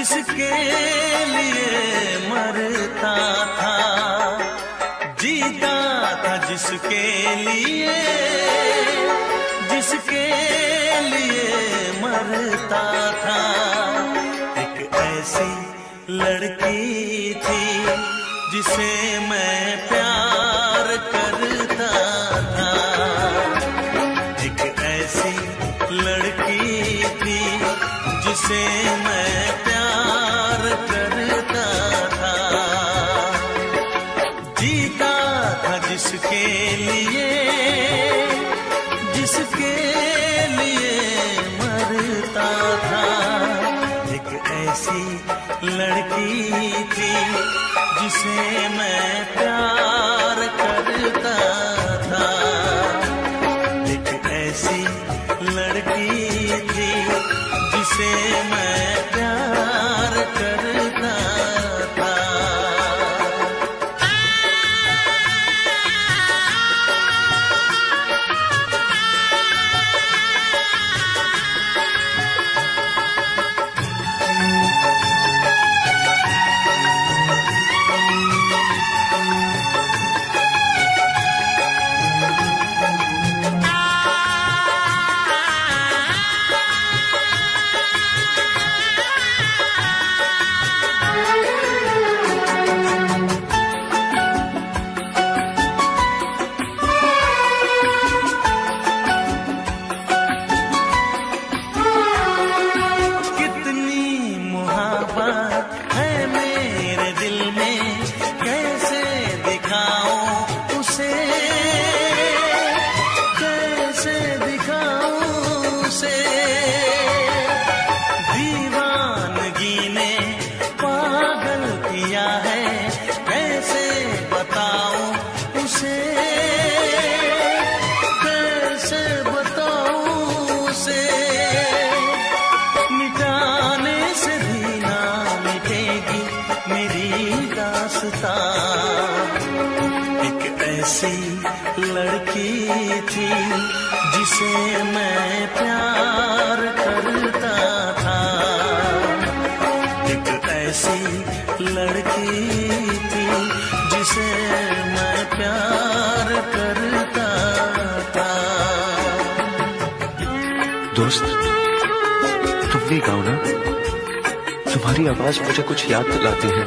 जिसके लिए मरता था, जीता था जिसके लिए, जिसके लिए मरता था। एक ऐसी लड़की थी जिसे मैं प्यार करता था, एक ऐसी लड़की थी जिसे मैं प्यार करता था। जीता था जिसके लिए, जिसके लिए मरता था। एक ऐसी लड़की थी जिसे मैं प्यार करता था, एक ऐसी लड़की थी जिसे मैं प्यार करता था। एक ऐसी लड़की थी जिसे मैं प्यार करता था, एक ऐसी लड़की थी जिसे मैं प्यार करता था। दोस्त, तुम भी गाओ ना, तुम्हारी आवाज मुझे कुछ याद दिलाती है,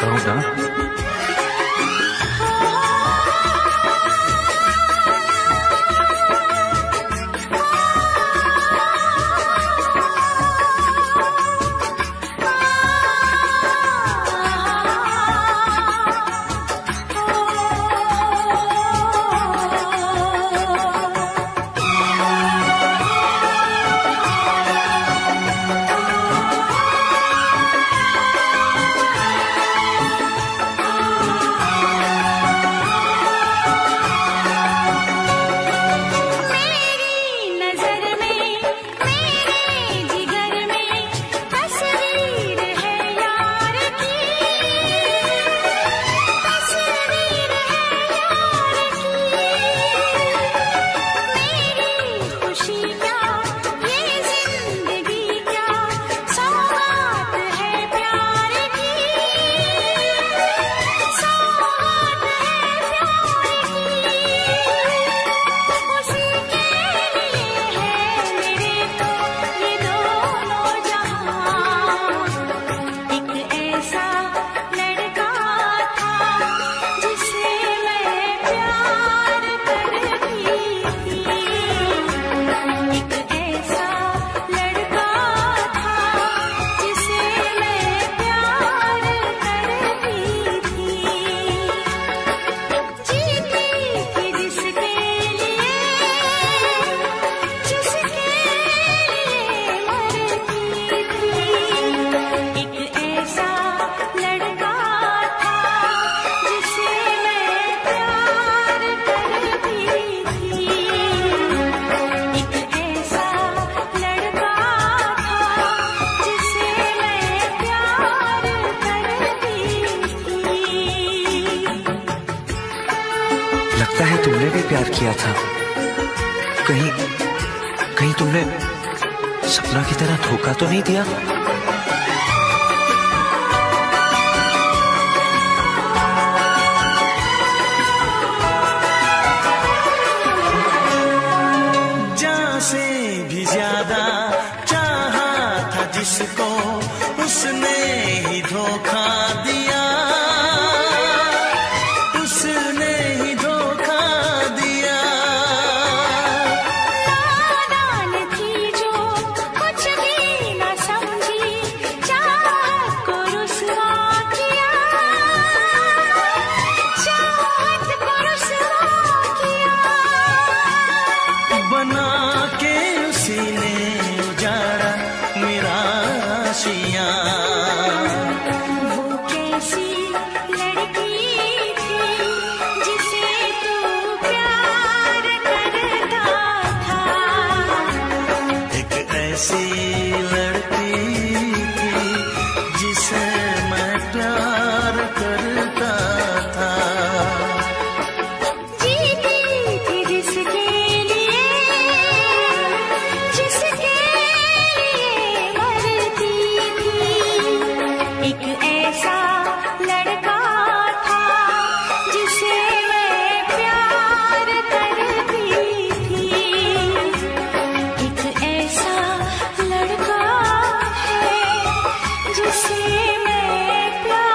गाओ ना। लगता है तुमने भी प्यार किया था। कहीं तुमने सपना की तरह धोखा तो नहीं दिया? तलाशियां। वो कैसी लड़की थी जिसे तू प्यार करता था। एक ऐसी लड़की थी जिसे मैं प्यार करता था। जीती थी जिसके लिए मरती थी। एक ऐसा लड़का था जिसे मैं प्यार करती थी। एक ऐसा लड़का है जिसे मैं प्यार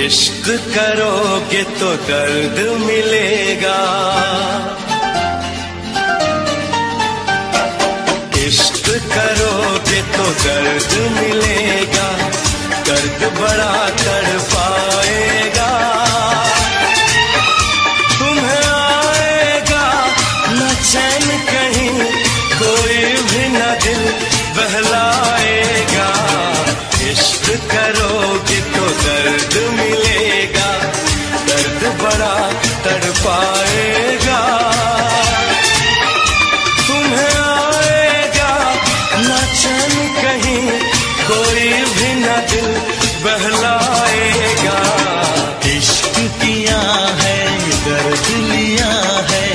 इश्क करोगे तो दर्द मिलेगा। इश्क करोगे तो दर्द मिलेगा। दर्द बड़ा तड़पाएगा। तुम्हें आएगा न चैन कहीं, कोई भी न दिल बहलाएगा। इश्क करोगे तो दर्द मिलेगा। दर्द बड़ा तड़पाएगा। तुम्हें आएगा न चैन कहीं, कोई भी न दिल बहलाएगा। इश्क किया है दर्द लिया है,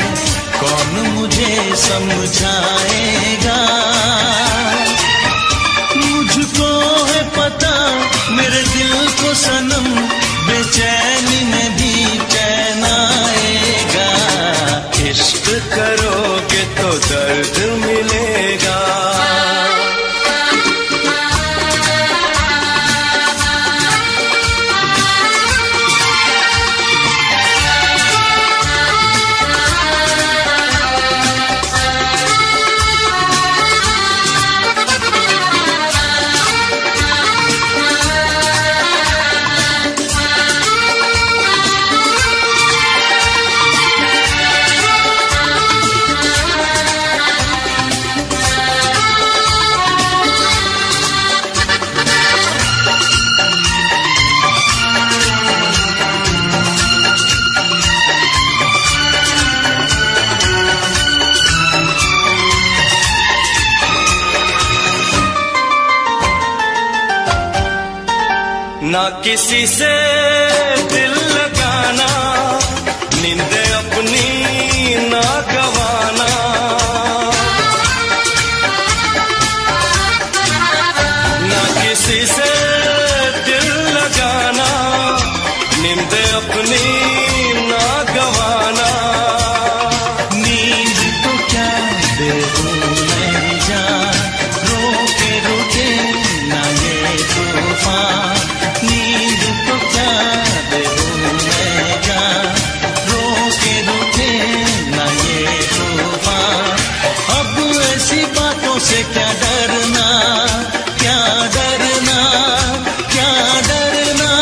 कौन मुझे समझाएगा। मुझको है पता मेरे दिल को सनम, बेचैनी में भी चैन आएगा। इश्क करोगे तो दर्द मिलेगा। ना किसी से दिल लगाना, नींद अपनी ना गवाना। ना किसी से दिल लगाना, नींद अपनी ना गवाना। नींद तो क्या बेहूँ मैं जान, रोके रोके ना ये तूफान। नींद तो क्या बेहूँ मैं जान, रोके रोके ना ये तूफान। अब ऐसी बातों से क्या डरना, क्या डरना, क्या डरना।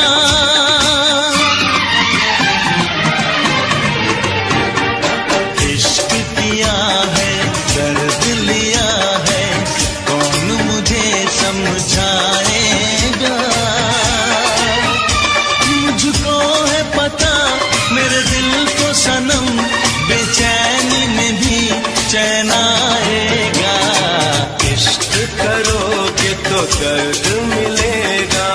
इश्क किया है, दर्द लिया है, कौन मुझे समझाएगा। मुझको है पता मेरे दिल को सनम, बेचैनी में भी चैन आएगा। इश्क करोगे तो दर्द मिलेगा।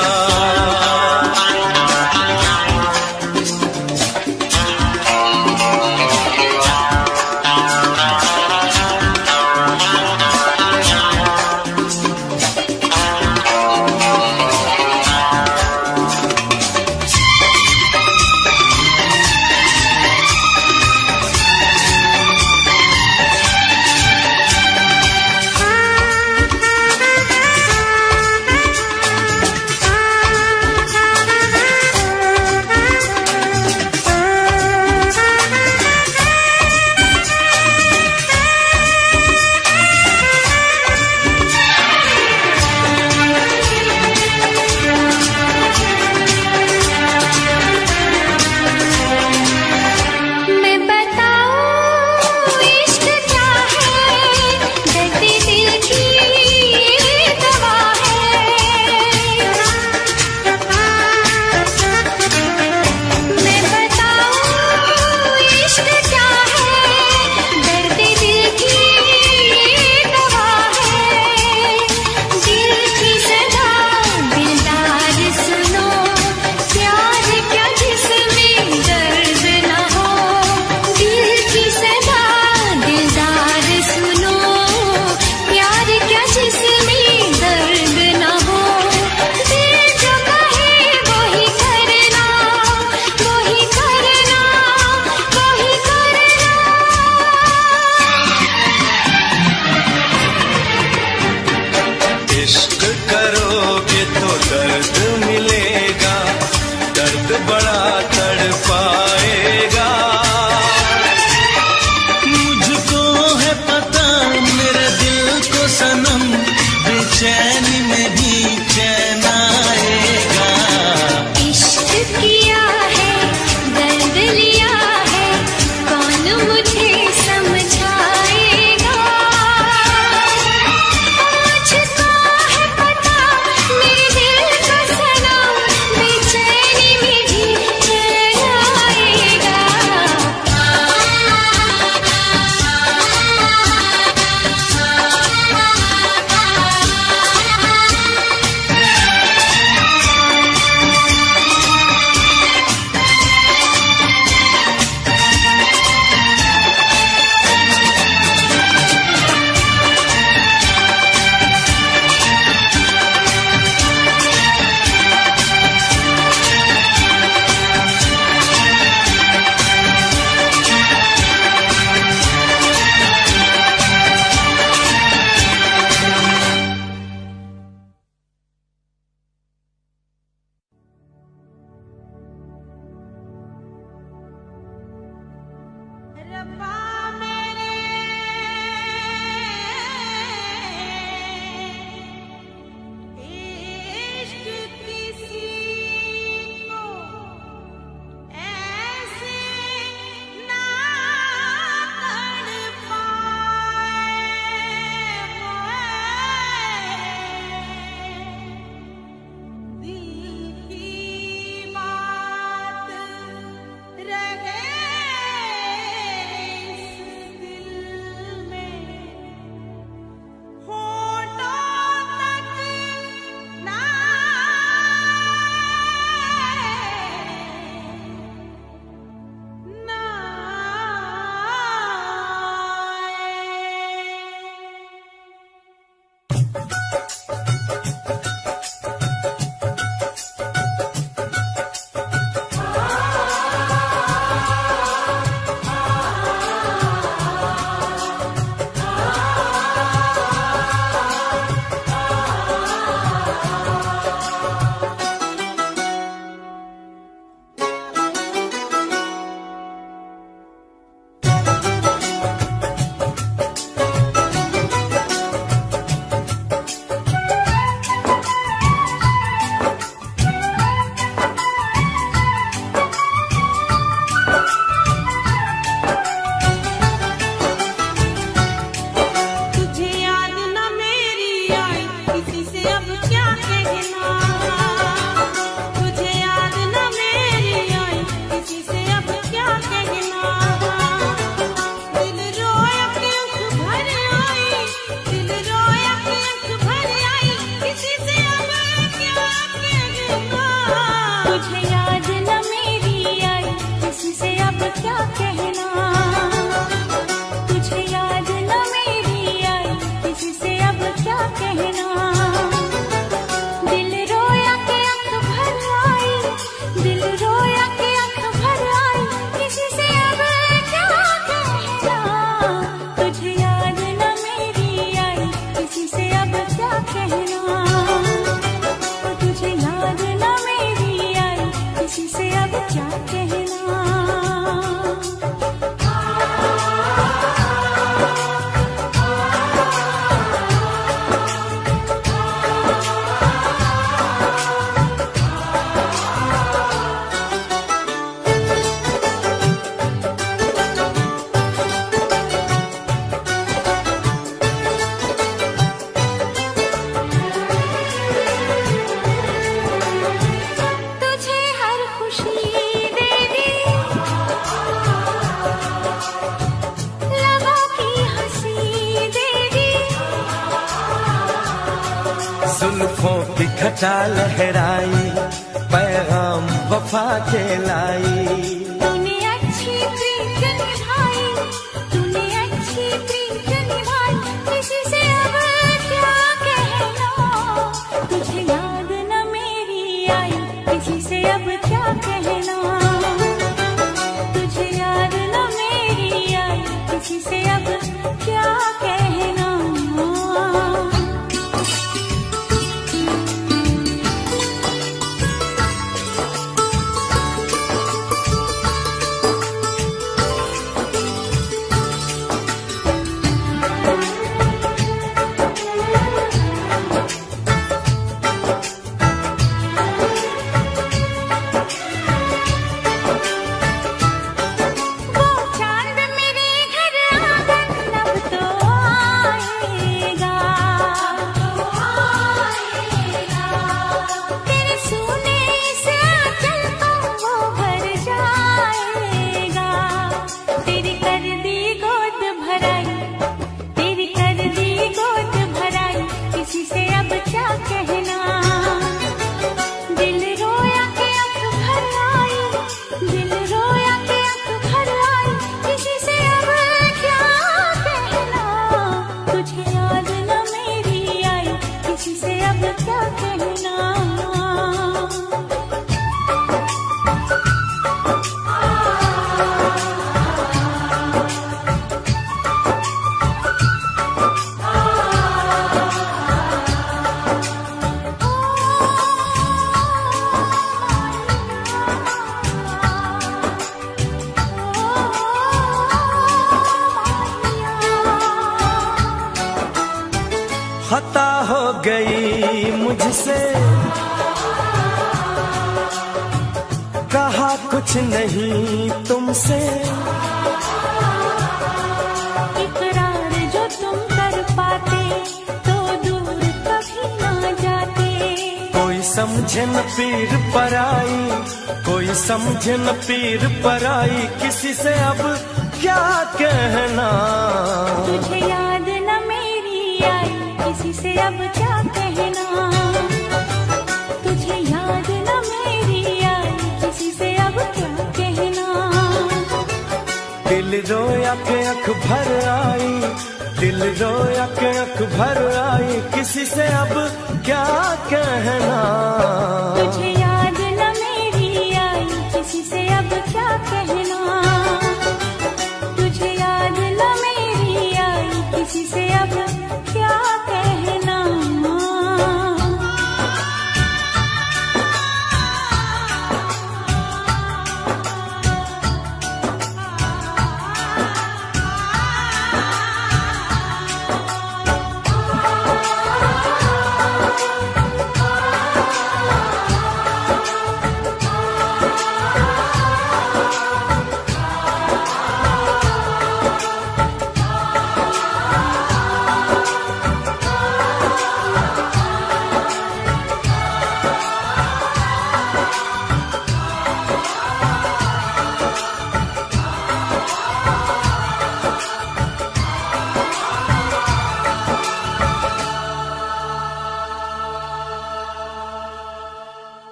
मैं बताऊं इश्क क्या है, दर्द दिल की दवा है। मैं बताऊं इश्क क्या है, दर्द दिल की दवा है। दिल की सदा दिलदार सुनो, प्यार क्या जिसमें दर्द न हो। दिल की सदा दिलदार सुनो, प्यार क्या जिसमें दर्द न हो। दिल जो कहे वही करना, वही करना, वही करना। इश्क करोगे तो दर्द मिलेगा, दर्द बड़ा तड़पाएगा। मुझको है पता मेरे दिल को सनम, बेचैनी में भी चैन आएगा। इश्क किया है, दर्द लिया है, कौन मुझे समझाएगा। मुझको है पता मेरे दिल को सनम, बेचैनी में भी चैन आएगा। रब्बा मेरे इश्क किसी को ऐसे ना तड़पाए। दिल की बात रहे छटा लहराई, पैगाम वफा के लाई। तूने अच्छी प्रीत निभाई, तूने अच्छी प्रीत निभाई, किसी से अब क्या कहना। तुझे याद न मेरी आई, किसी से अब क्या कहना। तुझे याद न मेरी आई, किसी से अब क्या कहना। खता हो गई मुझसे, कहा कुछ नहीं तुमसे। इकरार जो तुम कर पाते तो दूर कभी ना जाते। कोई समझे न पीर पराई, कोई समझे न पीर पराई, किसी से अब क्या कहना। तुझे याद न मेरी आई, किसी से अब क्या कहना। तुझे याद न मेरी आई, किसी से अब क्या कहना। दिल रोया के अख भर आई, दिल रोया के अख भर आई, किसी से अब क्या कहना। तुझे याद न मेरी आई, किसी से अब क्या कहना। तुझे याद न मेरी आई, किसी से अब क्या कहना।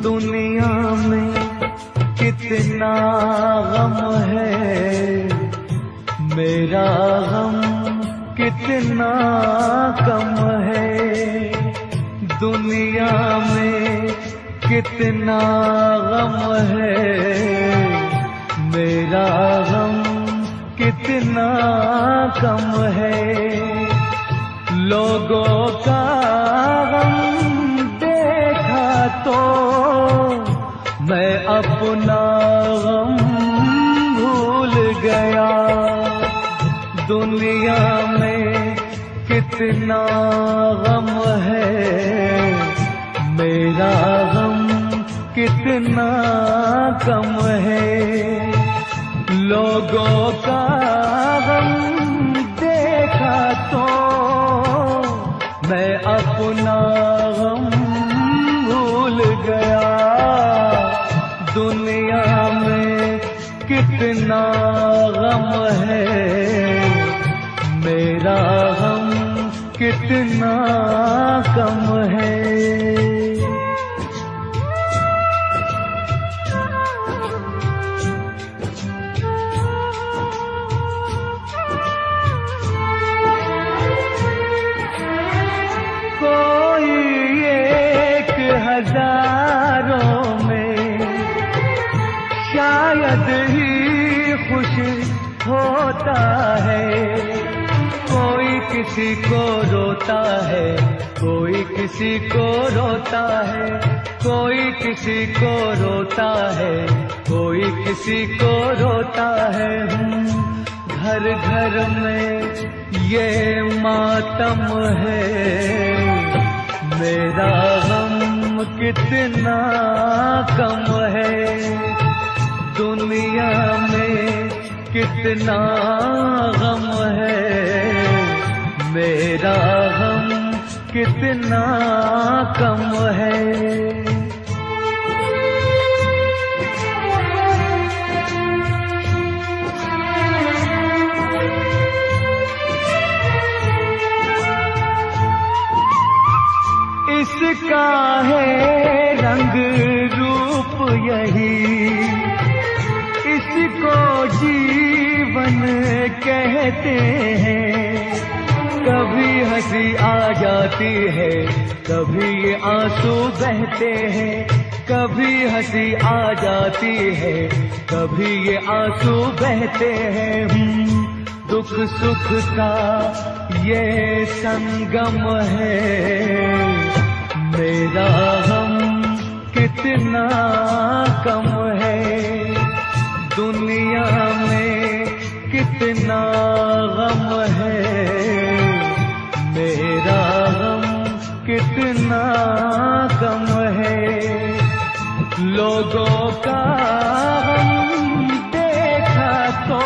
दुनिया में कितना गम है, मेरा गम कितना कम है। दुनिया में कितना गम है, मेरा गम कितना कम है। लोगों का गम देखा तो मैं अपना गम भूल गया। दुनिया में कितना गम है, मेरा गम कितना कम है। लोगों का गम देखा तो मैं अपना गम भूल गया। दुनिया कितना गम है, मेरा गम कितना कम है। कोई एक हजारों में शायद ही खुश होता है, कोई किसी को रोता है, कोई किसी को रोता है, कोई किसी को रोता है, कोई किसी को रोता है। घर घर में ये मातम है, मेरा गम कितना कम है। दुनिया में कितना गम है, मेरा गम कितना कम है। इसका है रंग रूप यही, इसको जीवन कहते हैं। कभी हंसी आ जाती है, कभी ये आंसू बहते हैं, कभी हंसी आ जाती है, कभी ये आंसू बहते हैं। दुख सुख का ये संगम है, मेरा गम कितना कम है। दुनिया में कितना गम है, मेरा गम कितना कम है। लोगों का गम देखा तो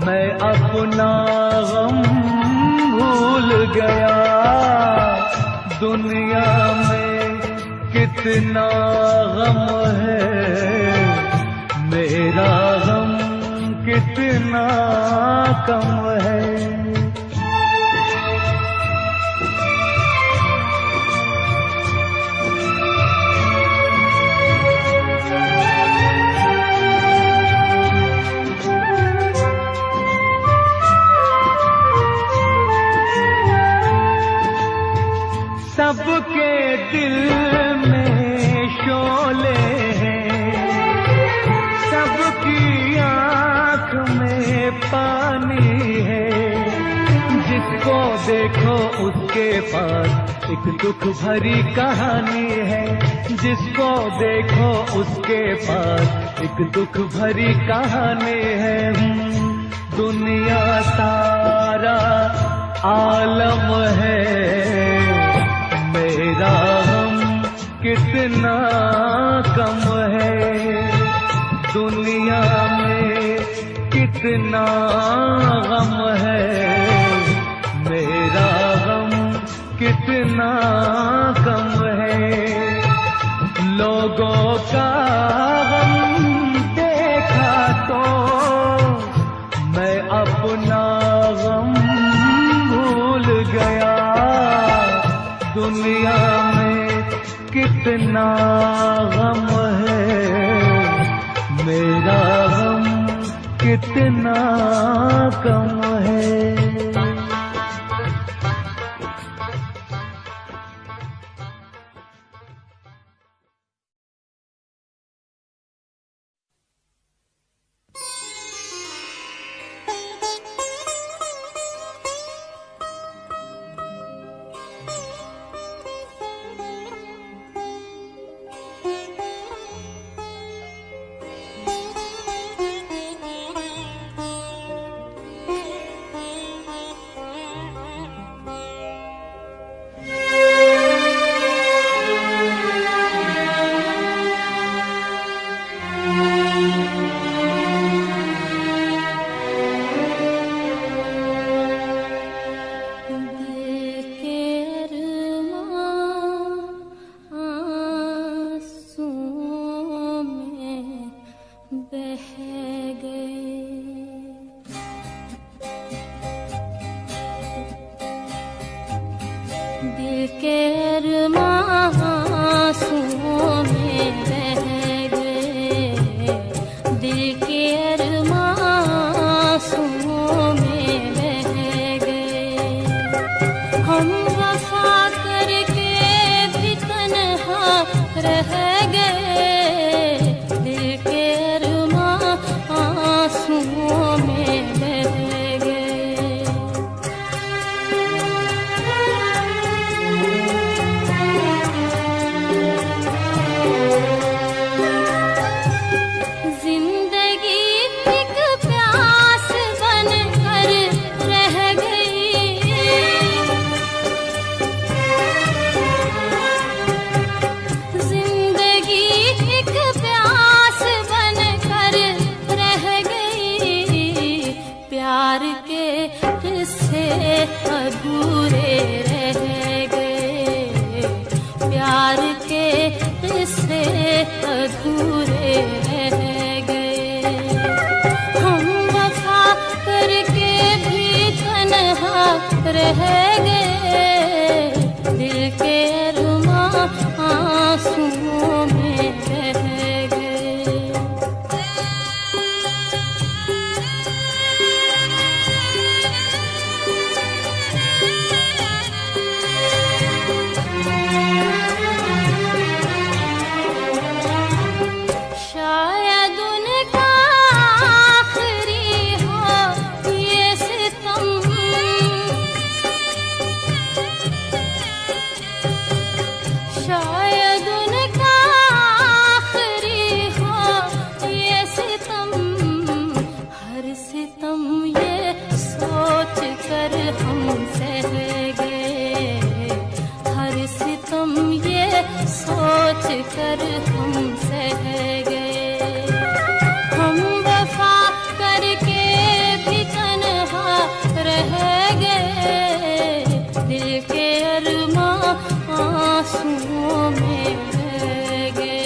मैं अपना गम भूल गया। दुनिया में कितना गम है, मेरा गम कितना कम है। सबके दिल में शोले हैं, सबकी आँख में पानी है। जिसको देखो उसके पास एक दुख भरी कहानी है, जिसको देखो उसके पास एक दुख भरी कहानी है। दुनिया सारा आलम है, मेरा गम कितना कम है। दुनिया में कितना गम है, मेरा गम कितना कम है। लोगों का गम देखा तो मैं अपना गम भूल गया। दुनिया में कितना गम है, मेरा गम कितना कम है। प्यार के किस्से अधूरे रह गए, प्यार के किस्से अधूरे रह गए। हम वफा करके भी तन्हा रह गए, दिल के अरमां आंसुओं में रह गए। शायद उनका आखिरी हो ये सितम, शायद उनका आखिरी हो ये सितम। हर सितम ये सोच कर हम सह गए, हर सितम ये सोच कर हम सह गए। हम वफा करके भी तन्हा रह गए, दिल के अरमां आंसुओं में रह गए।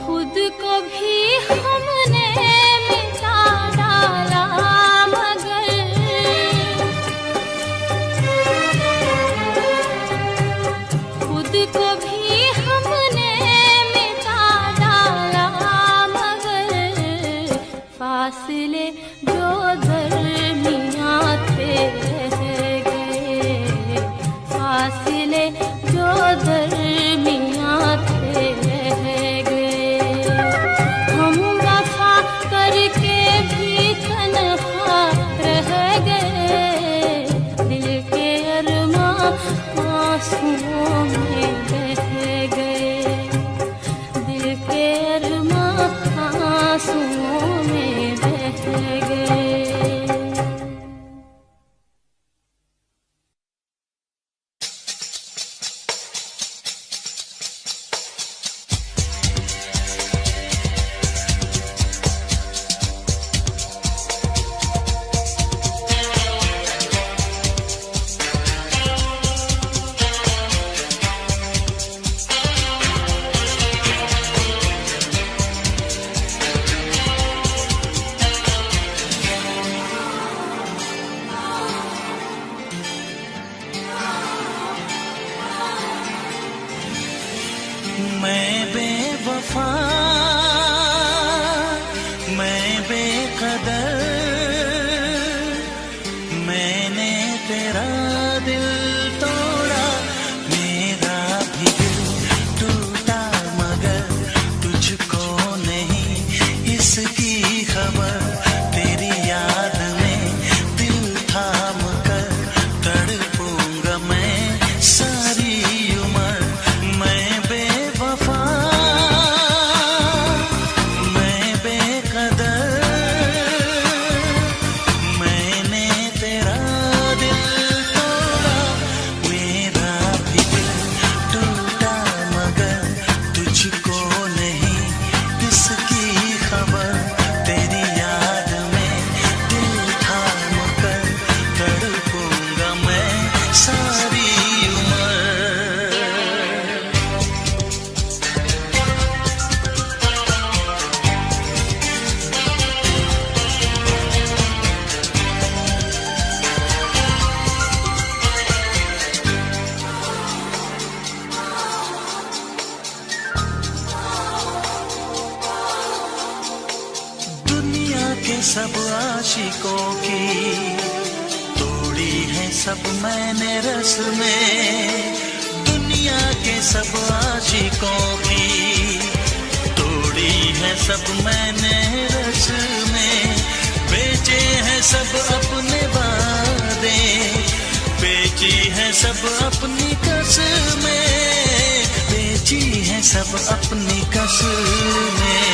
खुद को भी हमने मिटा डाला, मगर खुद को भी हमने मिटा डाला, मगर फासले जो दरमियां थे रह गए, फासले जो दरमियां थे रह गए। हम वफा करके भी तन्हा रह गए, दिल के अरमां आंसुओं में बह गए, दिल के अरमां आंसुओं में बह गए। मैं बेवफा, मैं बेकदर, मैंने तेरा दिल तोड़ा, मेरा भी दिल टूटा, मगर तुझको नहीं इसकी खबर। तेरी याद में दिल थाम कर तड़पूंगा मैं सारी उम्र। मैं बेवफा, मैं बेकदर, मैंने तेरा दिल तोड़ा, मेरा भी दिल टूटा, मगर तुझको नहीं इसकी खबर। तेरी याद में दिल थाम कर तड़पूंगा मैं सारी उम्र। दुनिया के सब आशिकों की तोड़ी है सब मैंने रस में, दुनिया के सब आशिकों की तोड़ी है सब मैंने रस में। बेचे हैं सब अपने वादे, बेची है सब अपनी कसमें, बेची है सब अपनी कसमें।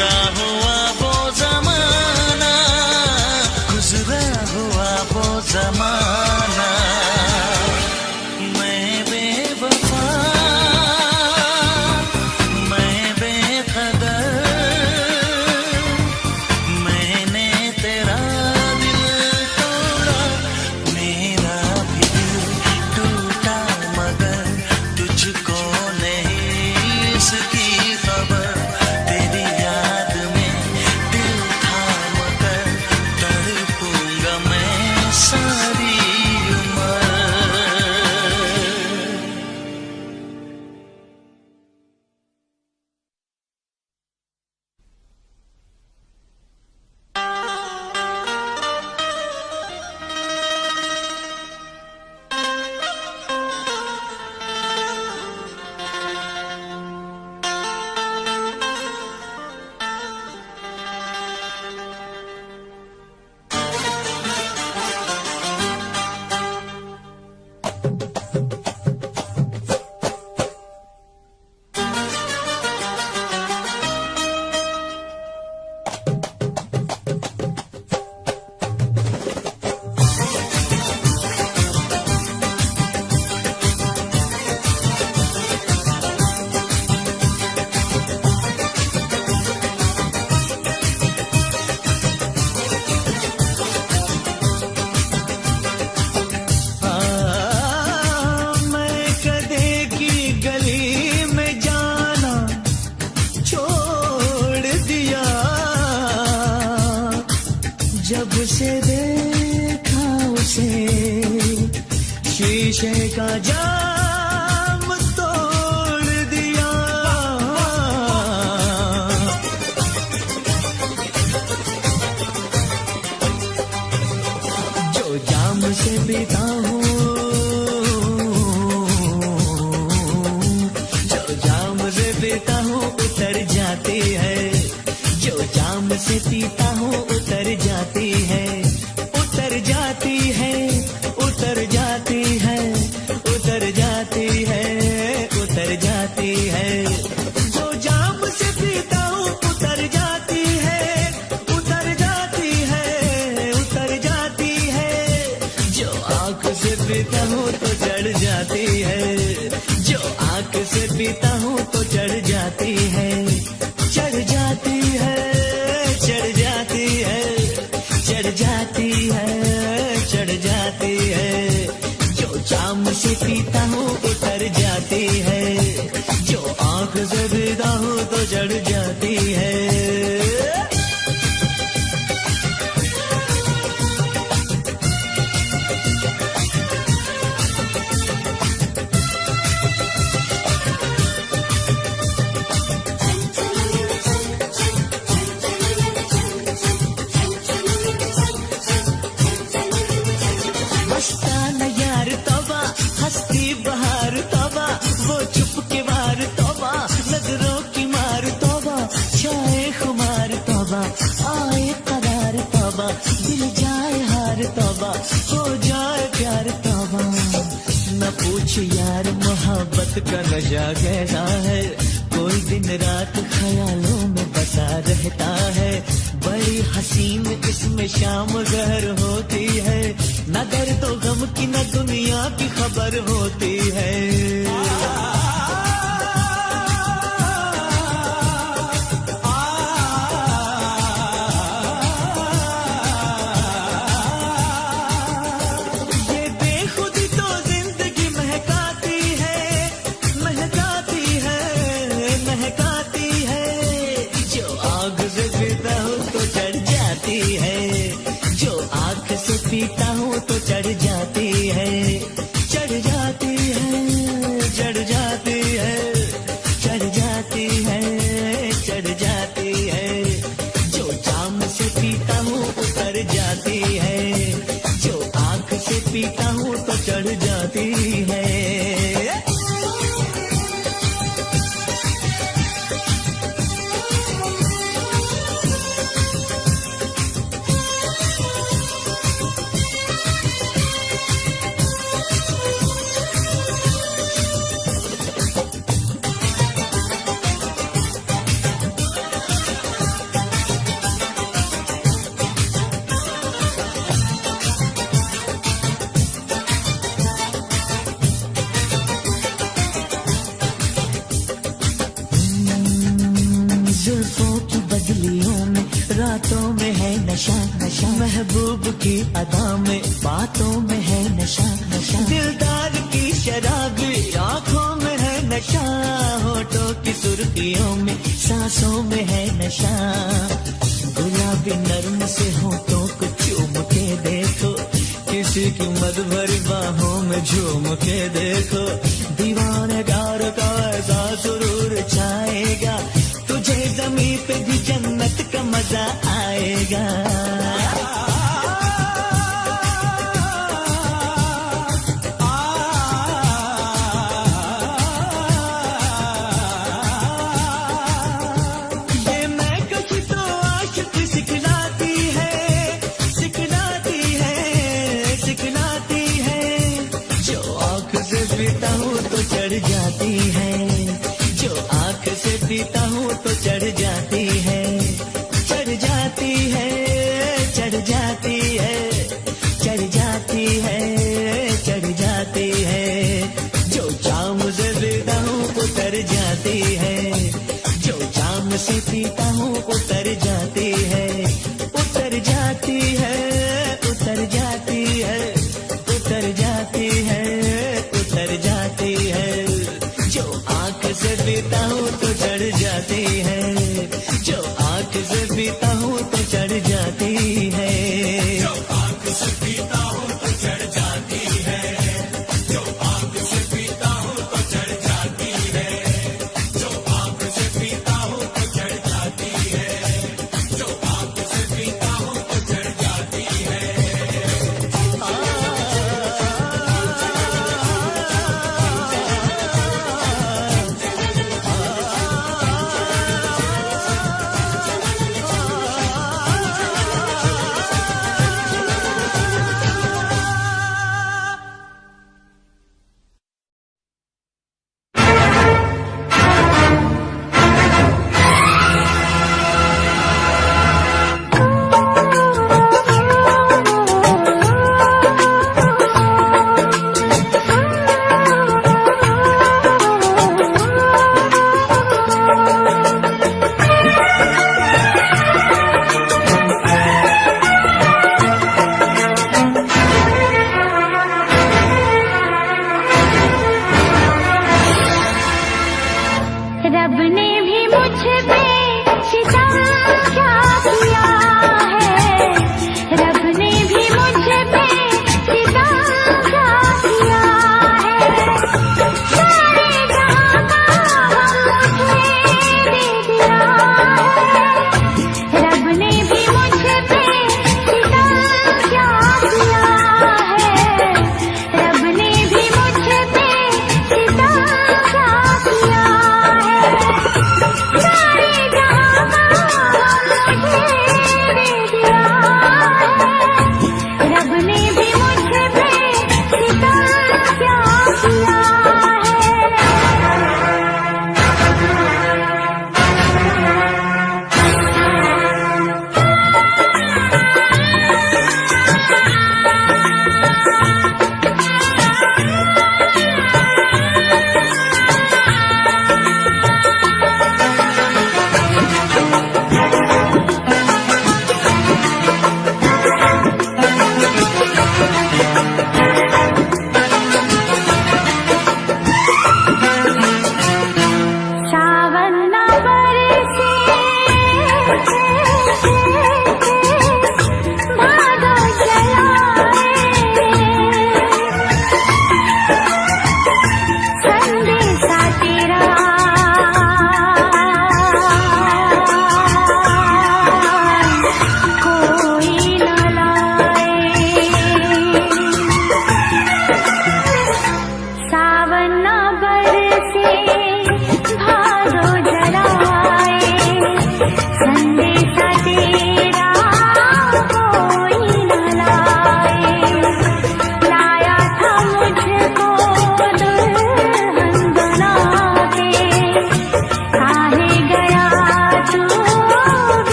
गुजरा हुआ वो जमाना, गुजरा हुआ वो जमाना। मैं बेवफा, मैं बेकदर, मैंने तेरा दिल तोड़ा, मेरा भी दिल टूटा, मगर तुझको नहीं इसकी खबर। तेरी याद में दिल थाम कर तड़पूंगा मैं सारी उम्र। मैं कदे की गली में जाना छोड़ दिया, जब से देखा उसे शीशे का जाम तोड़ दिया। जो जाम से पीता हूँ, जो जाम से पीता हूँ उतर जाती है, जो जाम से पीता हूँ उतर जाती है, उतर जाती है, उतर जाती है, उतर जाती है, उतर जाती है। जो जाम से पीता हूँ उतर जाती है, उतर जाती है, उतर जाती है। जो आँख से पीता हूँ तो चढ़ जाती है, जो आँख से पीता हूँ तो चढ़ जाती है, चढ़ जाती है, चढ़ जाती है, चढ़ जाती है, चढ़ जाती है। जो जाम से पीता हूँ उतर जाती है, जो आँख से पीता हूँ तो चढ़ जाती है। मस्ताना यार तौबा, हंसती बहार तौबा, वो चुप के वार तौबा, नजरों की मार तौबा, छाए खुमार तौबा, आए करार तौबा, दिल जाए हार तौबा, हो जाए प्यार तौबा। न पूछ यार मोहब्बत का नशा कैसा है, कोई दिन रात ख्यालों में बसा रहता है। बड़ी हसीन इसमें शाम गहर होती है, न दर्द तो गम की न दुनिया की खबर होती है। ये बेखुदी तो जिंदगी महकाती है, महकाती है, महकाती है। जो आग से पीता हूँ तो चढ़ जाती है, जो आँख से पीता हूँ तो चढ़ जाती है, चढ़ जाती है, चढ़ जाती है, चढ़ जाती है, चढ़ जाती है। जो जाम से पीता हूँ उतर जाती है, जो आँख से पीता हूँ तो चढ़ जाती है। बदलियों में रातों में है नशा नशा, महबूब की अदा में बातों में है नशा नशा, दिलदार की शराबी आंखों में है नशा, होठों की सुर्खियों में सांसों में है नशा, गुलाबी नर्म से होठों को चूम के देखो, किसी की मद भरी बाहों में झूम के देखो, दीवानेदार का ऐसा सुरूर छाएगा, तुझे ज़मीं पे भी जन्नत का मजा आएगा। ये मैं कभी तो आशिक सिखलाती है, सिखलाती है, सिखलाती है, जो आँख से पीता हूँ तो चढ़ जाती है, जो आँख से पीता हूँ तो चढ़ जाती है, चढ़ जाती है, चढ़ जाती है, चढ़ जाती है, चढ़ जाती है, जो जाम से पीता हूँ उतर जाती है, जो जाम से पीता हूँ उतर जाती है, उतर जाती है, उतर जाती है, उतर जाती है, उतर जाती है, जो आँख से पीता हूँ तो चढ़ जाती है, जो आँख से पीता हूँ तो चढ़ जाती है, जो आँख से पीता हूँ तो चढ़ जाती है, जो आँख से पीता हूँ तो चढ़ जाती है, जो आँख से पीता हूँ तो चढ़ जाती है, जो आँख से पीता हूँ तो चढ़ जाती है।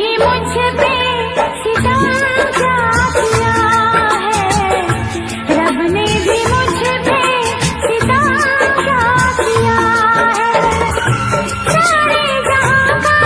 भी मुझ पे सितम क्या किया है, रब ने भी मुझ पे सितम क्या किया है। सारे जहां का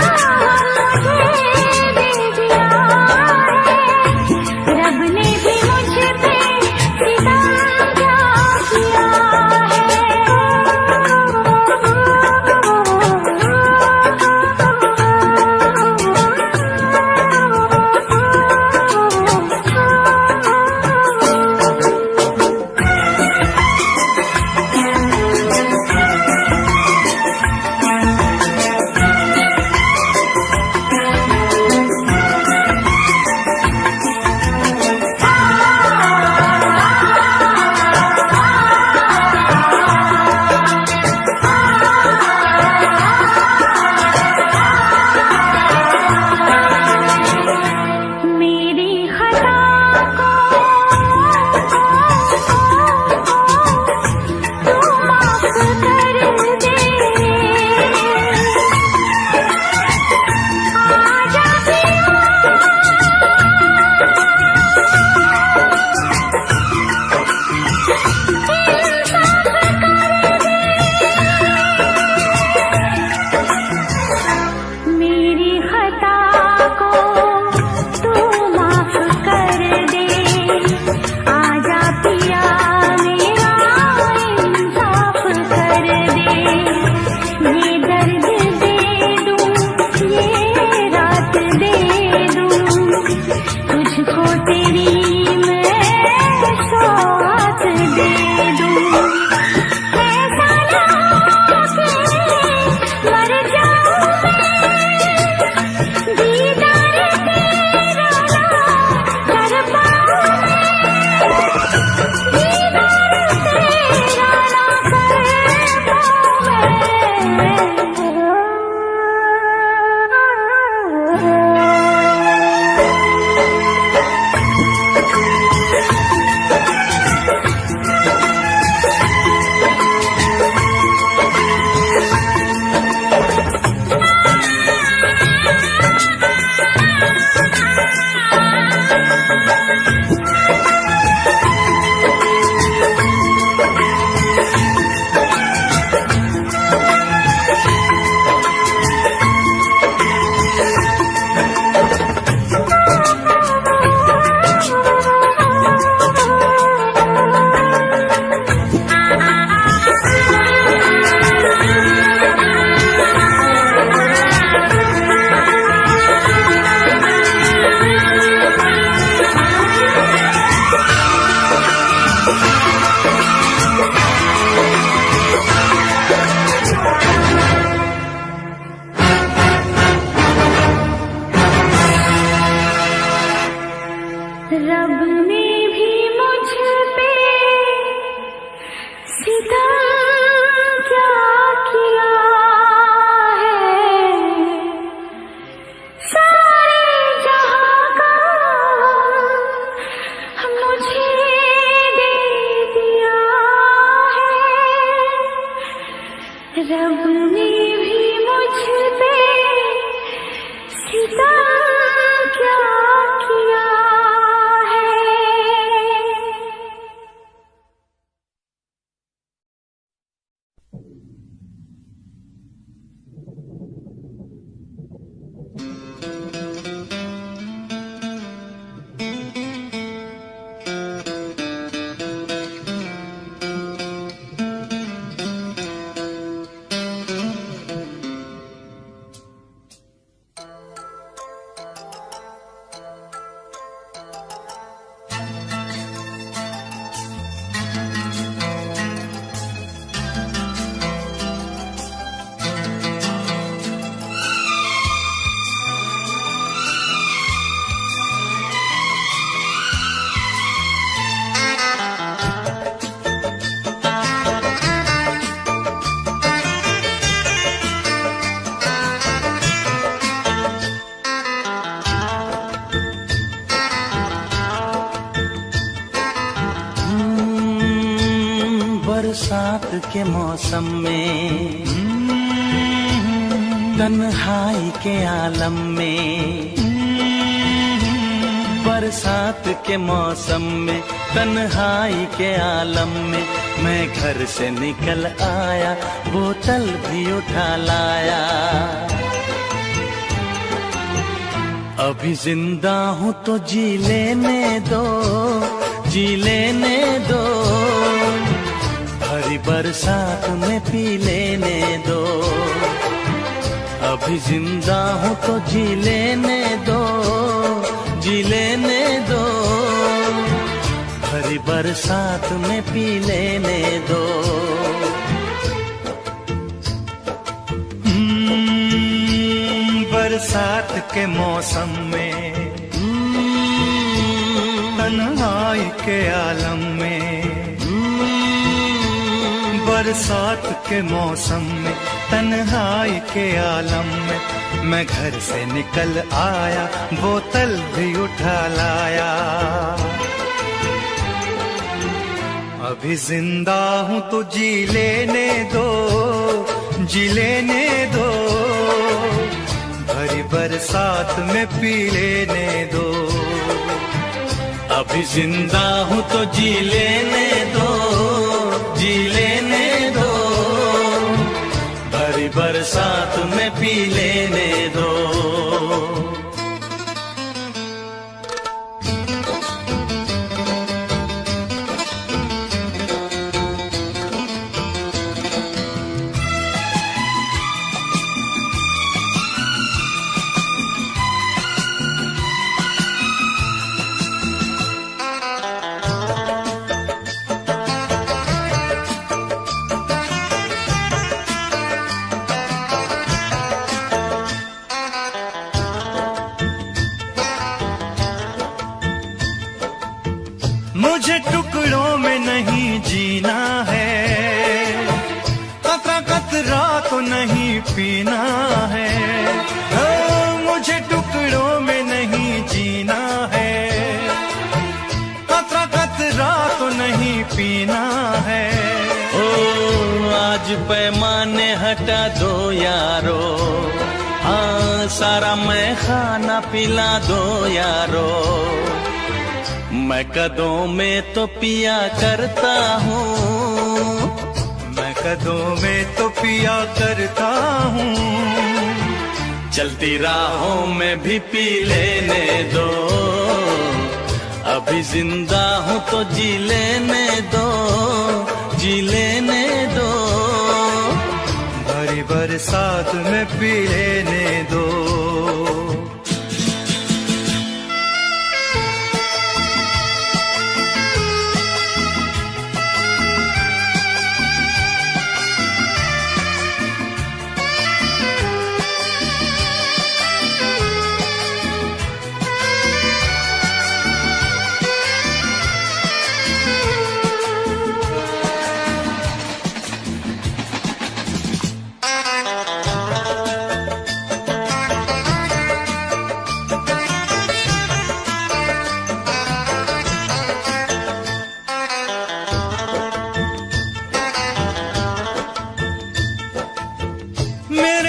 मुझे दे दिया है, रब ने भी मुझ पे सितम क्या किया बरसात के मौसम में तन्हाई के आलम में बरसात के मौसम में, तन्हाई के आलम में मैं घर से निकल आया, बोतल भी उठा लाया। अभी जिंदा हूँ तो जी लेने दो, जी लेने दो, भरी बरसात में पी लेने दो। अभी जिंदा हूँ तो जी लेने दो, जी लेने दो, भरी बरसात में पी लेने दो। बरसात के मौसम में, तन्हाई के आलम में, बरसात के मौसम में, तन्हाई के आलम में मैं घर से निकल आया, बोतल भी उठा लाया। अभी जिंदा हूँ तो जी लेने दो, जी लेने दो, भरी बरसात में पी लेने दो। अभी जिंदा हूँ तो जी लेने दो, जी लेने दो, भरी बरसात में पी लेने दो। मुझे टुकड़ों में नहीं जीना है, कतरा कतरा तो नहीं पीना है। मुझे टुकड़ों में नहीं जीना है, कतरा कतरा तो नहीं पीना है। ओ आज पैमाने हटा दो यारो, हाँ सारा मैं खाना पिला दो यारो। मैं कदों में तो पिया करता हूँ, मैं कदों में तो पिया करता हूँ। चलती राहों में भी पी लेने दो, अभी जिंदा हूँ तो जी लेने दो, जी लेने दो, भरी बरसात में पी लेने दो।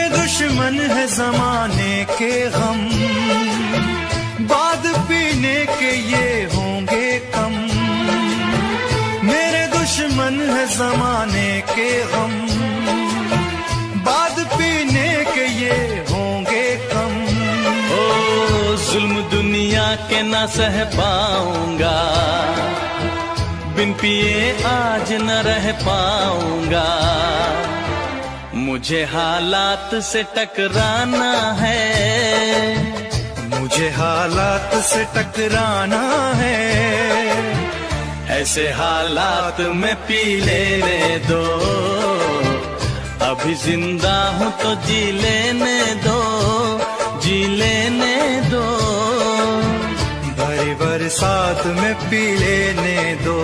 दुश्मन है जमाने के गम, बाद पीने के ये होंगे कम। मेरे दुश्मन है जमाने के गम, बाद पीने के ये होंगे कम। ओ जुल्म दुनिया के न सह पाऊंगा, बिन पिए आज न रह पाऊंगा। मुझे हालात से टकराना है, मुझे हालात से टकराना है। ऐसे हालात में पी लेने दो, अभी जिंदा हूँ तो जी लेने दो, जी लेने दो, भरी बरसात में पी लेने दो।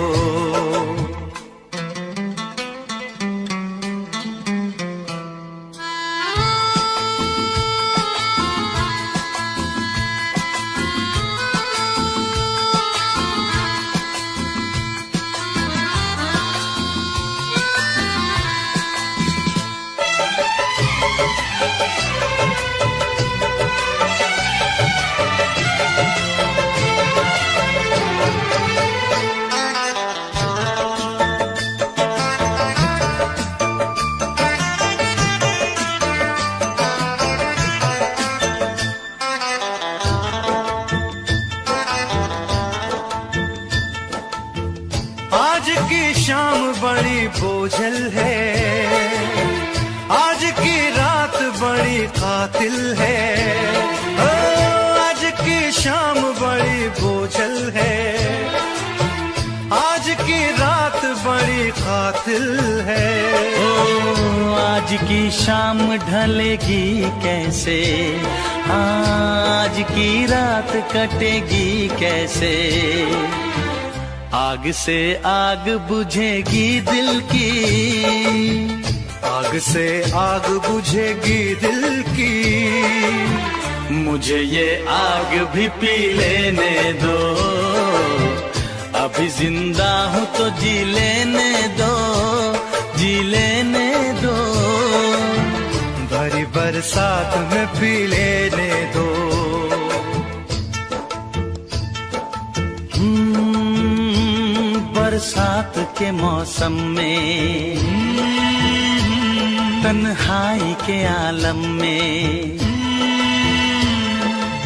बोझल है, आज की रात बड़ी कातिल है, ओ आज की शाम बड़ी बोझल है, आज की रात बड़ी कातिल है। ओ आज की शाम ढलेगी कैसे, आज की रात कटेगी कैसे, आग से आग बुझेगी दिल की, आग से आग बुझेगी दिल की, मुझे ये आग भी पी लेने दो, अभी जिंदा हूँ तो जी लेने दो, जी लेने दो, भरी बरसात में पी लेने दो। बरसात के मौसम में, तन्हाई के आलम में,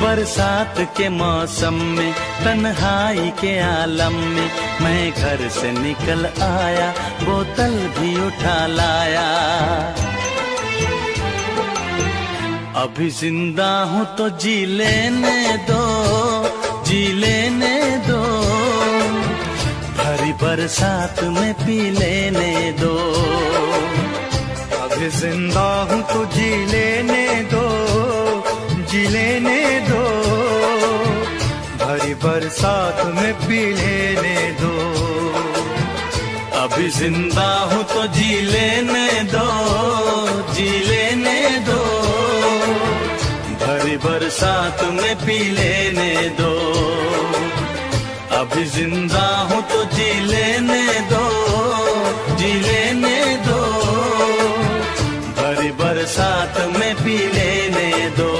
बरसात के मौसम में तन्हाई के आलम में, मैं घर से निकल आया बोतल भी उठा लाया, अभी जिंदा हूँ तो जी लेने दो, जी लेने दो, भरी बरसात में पी लेने दो, अभी जिंदा हूँ तो जी लेने दो, जी लेने दो, भरी बरसात में पी लेने दो, अभी जिंदा हूँ तो जी लेने दो, जी लेने दो, भरी बरसात में पी लेने दो, अभी जिंदा हूँ तो जी लेने दो, जी लेने दो, भरी बरसात में पी लेने दो।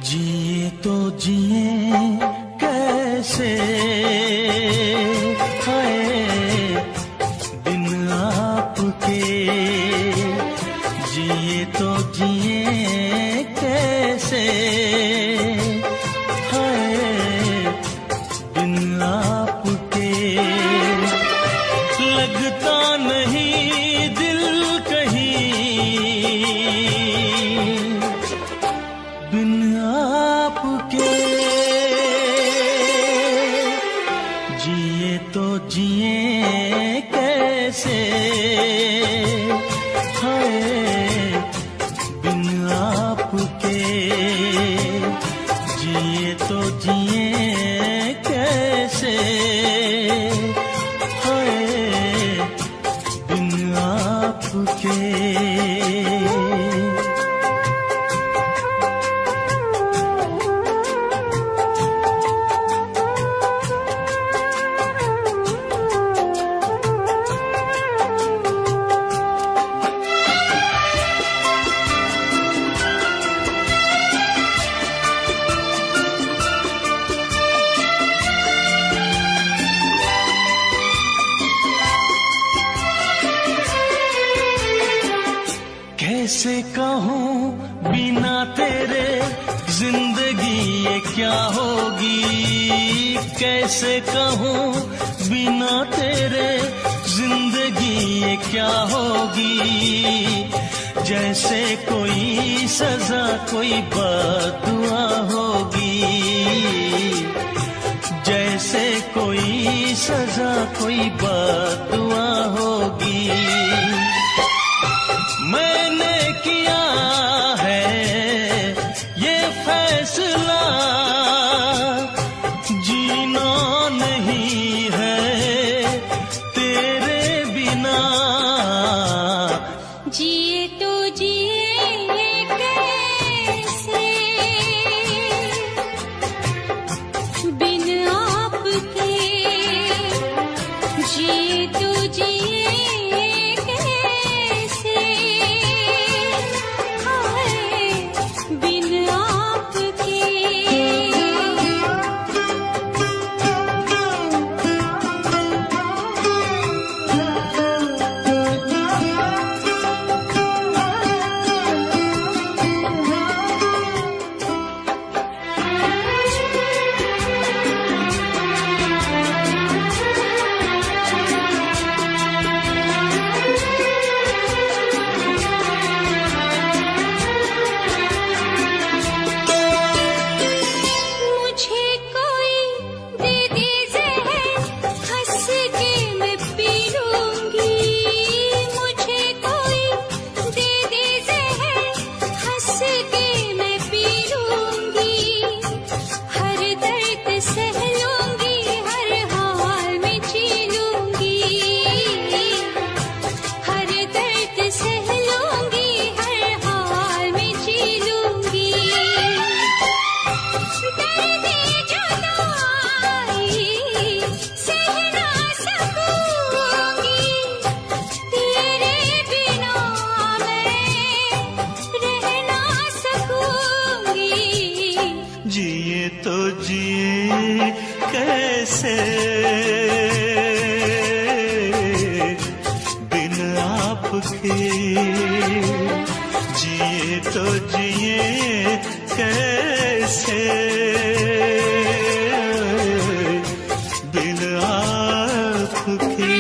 जिए तो जिए कैसे, हाय बिन आपके, जिए तो जिए कैसे, हाय बिन आपके, लगता नहीं दिल कहीं बिन आपके, जिए तो जिए कैसे, हाय बिन आपके, जिए तो जिए कैसे, हाय बिन आपके। कैसे कहूँ बिना तेरे जिंदगी ये क्या होगी, कैसे कहूँ बिना तेरे जिंदगी ये क्या होगी, जैसे कोई सजा कोई बददुआ होगी, जैसे कोई सजा कोई बददुआ होगी, मैंने किया है ये फैसला, जीना नहीं है तेरे बिना, जिए तो जिए कैसे बिन आपके, जिए तो जिए जिए तो जिए कैसे बिन आपके।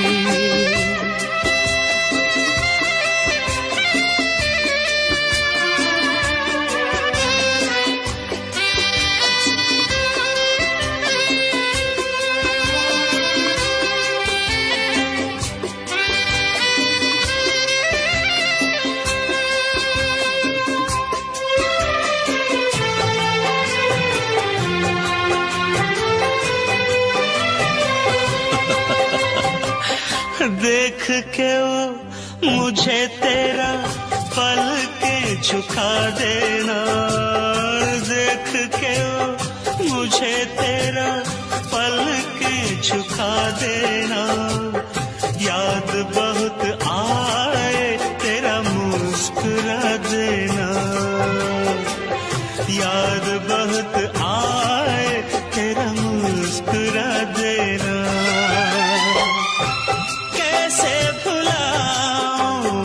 देख के वो मुझे तेरा पल के झुका देना, देख के वो मुझे तेरा पल के झुका देना। याद बहुत आए तेरा मुस्कुरा देना, याद बहुत आए तेरा मुस्कुरा देना। कैसे भुलाऊं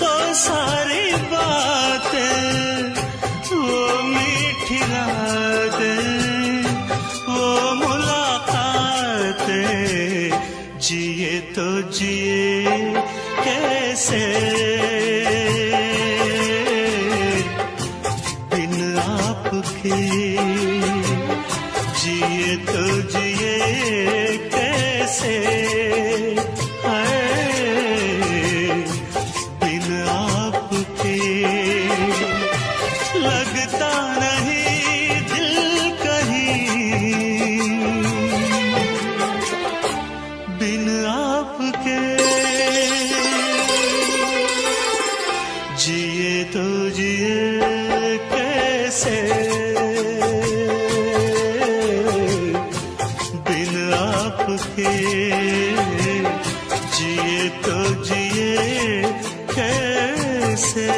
वो सारी बातें, वो मीठी रातें, वो मुलाकातें। जिए तो जिए कैसे बिन आपके, जिए तो जिए कैसे बिन आपके। लगता नहीं दिल कहीं बिन आपके, जिए तो जिए कैसे बिन आपके, जिए तो जिए कैसे।